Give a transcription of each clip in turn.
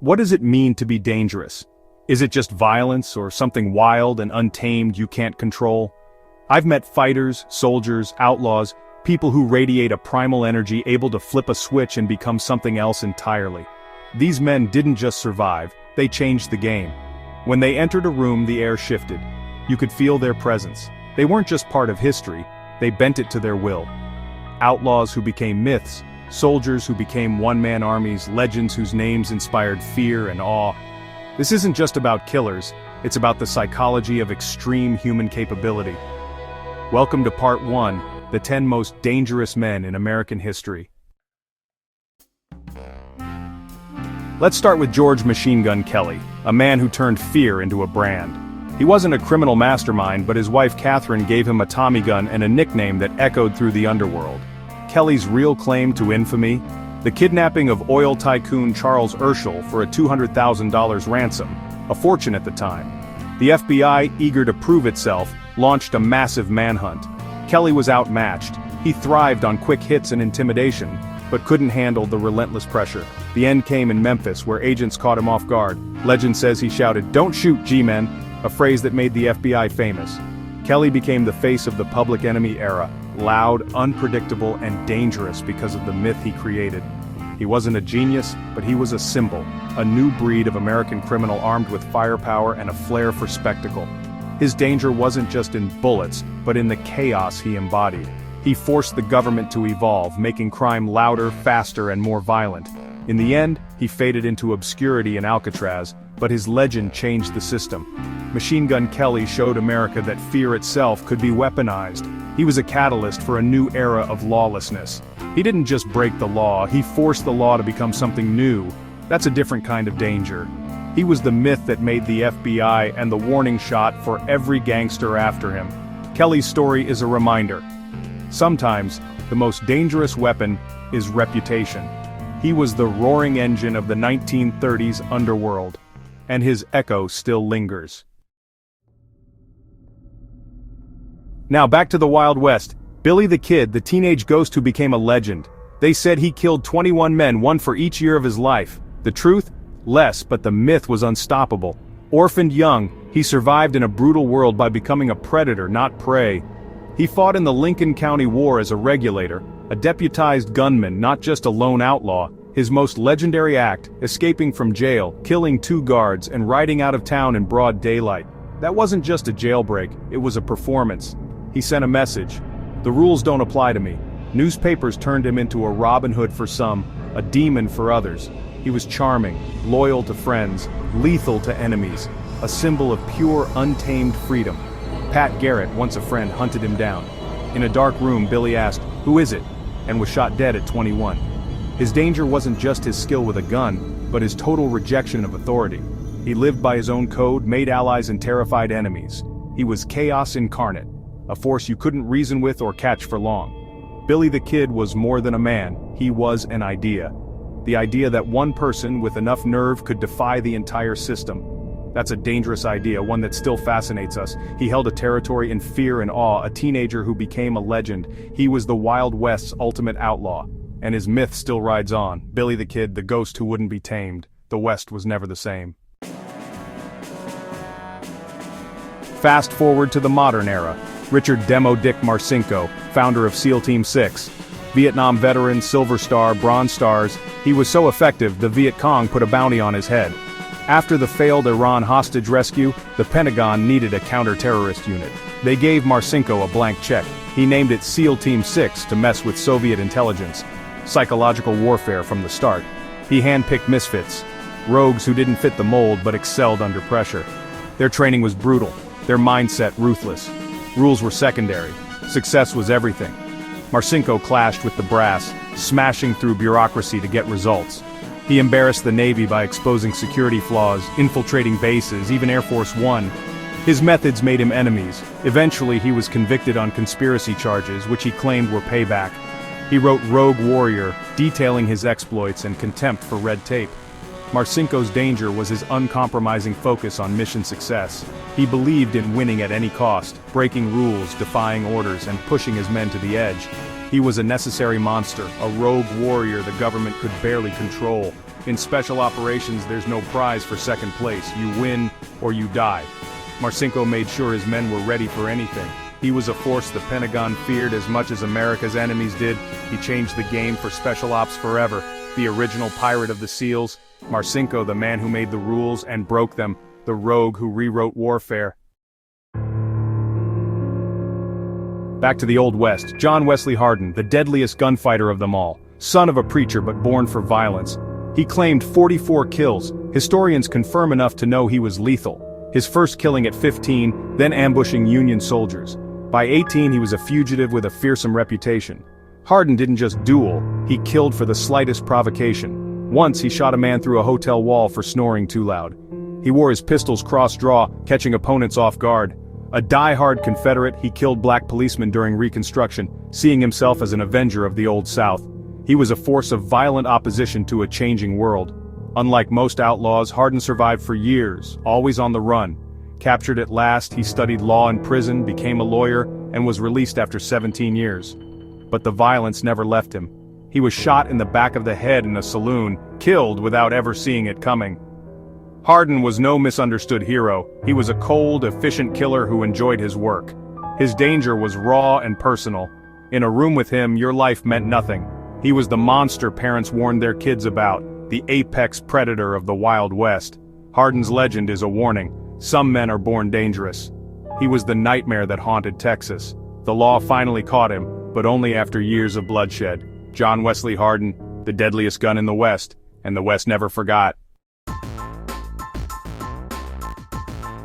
What does it mean to be dangerous? Is it just violence or something wild and untamed you can't control? I've met fighters, soldiers, outlaws, people who radiate a primal energy able to flip a switch and become something else entirely. These men didn't just survive, they changed the game. When they entered a room, the air shifted. You could feel their presence. They weren't just part of history, they bent it to their will. Outlaws who became myths, soldiers who became one-man armies, legends whose names inspired fear and awe. This isn't just about killers, it's about the psychology of extreme human capability. Welcome to Part 1, the 10 most dangerous men in American history. Let's start with George "Machine Gun" Kelly, a man who turned fear into a brand. He wasn't a criminal mastermind, but his wife Catherine gave him a Tommy gun and a nickname that echoed through the underworld. Kelly's real claim to infamy? The kidnapping of oil tycoon Charles Urschel for a $200,000 ransom, a fortune at the time. The FBI, eager to prove itself, launched a massive manhunt. Kelly was outmatched. He thrived on quick hits and intimidation, but couldn't handle the relentless pressure. The end came in Memphis, where agents caught him off guard. Legend says he shouted, "Don't shoot, G-men," a phrase that made the FBI famous. Kelly became the face of the public enemy era, loud, unpredictable, and dangerous because of the myth he created. He wasn't a genius, but he was a symbol, a new breed of American criminal armed with firepower and a flair for spectacle. His danger wasn't just in bullets, but in the chaos he embodied. He forced the government to evolve, making crime louder, faster, and more violent. In the end, he faded into obscurity in Alcatraz, but his legend changed the system. Machine Gun Kelly showed America that fear itself could be weaponized. He was a catalyst for a new era of lawlessness. He didn't just break the law, he forced the law to become something new. That's a different kind of danger. He was the myth that made the FBI and the warning shot for every gangster after him. Kelly's story is a reminder. Sometimes, the most dangerous weapon is reputation. He was the roaring engine of the 1930s underworld, and his echo still lingers. Now back to the Wild West. Billy the Kid, the teenage ghost who became a legend. They said he killed 21 men, one for each year of his life. The truth? Less, but the myth was unstoppable. Orphaned young, he survived in a brutal world by becoming a predator, not prey. He fought in the Lincoln County War as a regulator, a deputized gunman, not just a lone outlaw. His most legendary act, escaping from jail, killing 2 guards, and riding out of town in broad daylight. That wasn't just a jailbreak, it was a performance. He sent a message. The rules don't apply to me. Newspapers turned him into a Robin Hood for some, a demon for others. He was charming, loyal to friends, lethal to enemies, a symbol of pure, untamed freedom. Pat Garrett, once a friend, hunted him down. In a dark room, Billy asked, "Who is it?" and was shot dead at 21. His danger wasn't just his skill with a gun, but his total rejection of authority. He lived by his own code, made allies and terrified enemies. He was chaos incarnate, a force you couldn't reason with or catch for long. Billy the Kid was more than a man, he was an idea. The idea that one person with enough nerve could defy the entire system. That's a dangerous idea, one that still fascinates us. He held a territory in fear and awe, a teenager who became a legend. He was the Wild West's ultimate outlaw. And his myth still rides on. Billy the Kid, the ghost who wouldn't be tamed. The West was never the same. Fast forward to the modern era. Richard "Demo Dick" Marcinko, founder of SEAL Team 6. Vietnam veteran, Silver Star, Bronze Stars. He was so effective, the Viet Cong put a bounty on his head. After the failed Iran hostage rescue, the Pentagon needed a counter-terrorist unit. They gave Marcinko a blank check. He named it SEAL Team 6 to mess with Soviet intelligence. Psychological warfare from the start. He handpicked misfits. Rogues who didn't fit the mold but excelled under pressure. Their training was brutal. Their mindset ruthless. Rules were secondary. Success was everything. Marcinko clashed with the brass, smashing through bureaucracy to get results. He embarrassed the Navy by exposing security flaws, infiltrating bases, even Air Force One. His methods made him enemies. Eventually he was convicted on conspiracy charges, which he claimed were payback. He wrote Rogue Warrior, detailing his exploits and contempt for red tape. Marcinko's danger was his uncompromising focus on mission success. He believed in winning at any cost, breaking rules, defying orders, and pushing his men to the edge. He was a necessary monster, a rogue warrior the government could barely control. In special operations, there's no prize for second place. You win or you die. Marcinko made sure his men were ready for anything. He was a force the Pentagon feared as much as America's enemies did. He changed the game for special ops forever. The original pirate of the SEALs. Marcinko, the man who made the rules and broke them. The rogue who rewrote warfare. Back to the Old West, John Wesley Hardin, the deadliest gunfighter of them all. Son of a preacher but born for violence. He claimed 44 kills. Historians confirm enough to know he was lethal. His first killing at 15, then ambushing Union soldiers. By 18 he was a fugitive with a fearsome reputation. Hardin didn't just duel, he killed for the slightest provocation. Once he shot a man through a hotel wall for snoring too loud. He wore his pistols cross-draw, catching opponents off guard. A die-hard Confederate, he killed black policemen during Reconstruction, seeing himself as an avenger of the Old South. He was a force of violent opposition to a changing world. Unlike most outlaws, Hardin survived for years, always on the run. Captured at last, he studied law in prison, became a lawyer, and was released after 17 years. But the violence never left him. He was shot in the back of the head in a saloon, killed without ever seeing it coming. Hardin was no misunderstood hero. He was a cold, efficient killer who enjoyed his work. His danger was raw and personal. In a room with him, your life meant nothing. He was the monster parents warned their kids about, the apex predator of the Wild West. Hardin's legend is a warning. Some men are born dangerous. He was the nightmare that haunted Texas. The law finally caught him, but only after years of bloodshed. John Wesley Hardin, the deadliest gun in the West, and the West never forgot.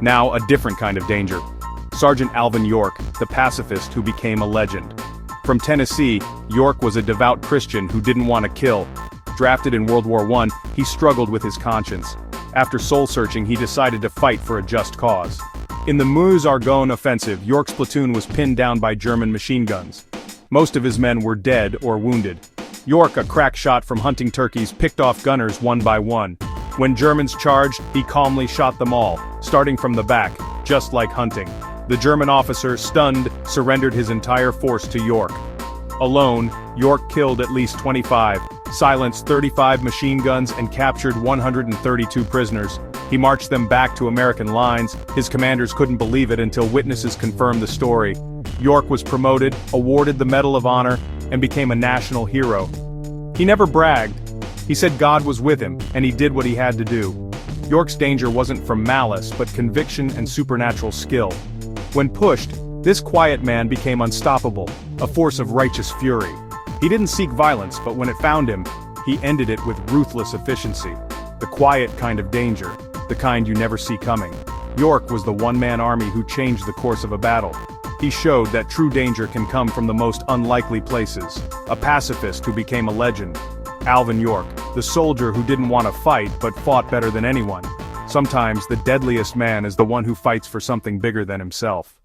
Now, a different kind of danger. Sergeant Alvin York, the pacifist who became a legend. From Tennessee, York was a devout Christian who didn't want to kill. Drafted in World War I, he struggled with his conscience. After soul-searching, he decided to fight for a just cause. In the Meuse-Argonne offensive, York's platoon was pinned down by German machine guns. Most of his men were dead or wounded. York, a crack shot from hunting turkeys, picked off gunners one by one. When Germans charged, he calmly shot them all, starting from the back, just like hunting. The German officer, stunned, surrendered his entire force to York. Alone, York killed at least 25, silenced 35 machine guns and captured 132 prisoners. He marched them back to American lines. His commanders couldn't believe it until witnesses confirmed the story. York was promoted, awarded the Medal of Honor, and became a national hero. He never bragged. He said God was with him, and he did what he had to do. York's danger wasn't from malice, but conviction and supernatural skill. When pushed, this quiet man became unstoppable, a force of righteous fury. He didn't seek violence, but when it found him, he ended it with ruthless efficiency. The quiet kind of danger, the kind you never see coming. York was the one-man army who changed the course of a battle. He showed that true danger can come from the most unlikely places. A pacifist who became a legend. Alvin York, the soldier who didn't want to fight but fought better than anyone. Sometimes the deadliest man is the one who fights for something bigger than himself.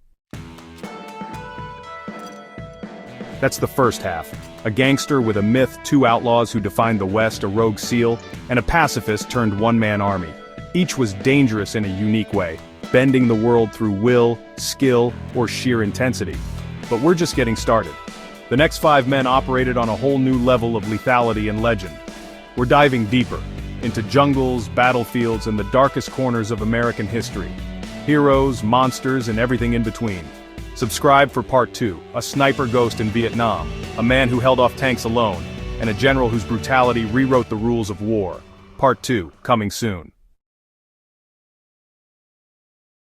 That's the first half. A gangster with a myth, two outlaws who defined the West, a rogue SEAL, and a pacifist turned one-man army. Each was dangerous in a unique way, bending the world through will, skill, or sheer intensity. But we're just getting started. The next 5 men operated on a whole new level of lethality and legend. We're diving deeper, into jungles, battlefields, and the darkest corners of American history. Heroes, monsters, and everything in between. Subscribe for Part 2, a sniper ghost in Vietnam, a man who held off tanks alone, and a general whose brutality rewrote the rules of war. Part 2, coming soon.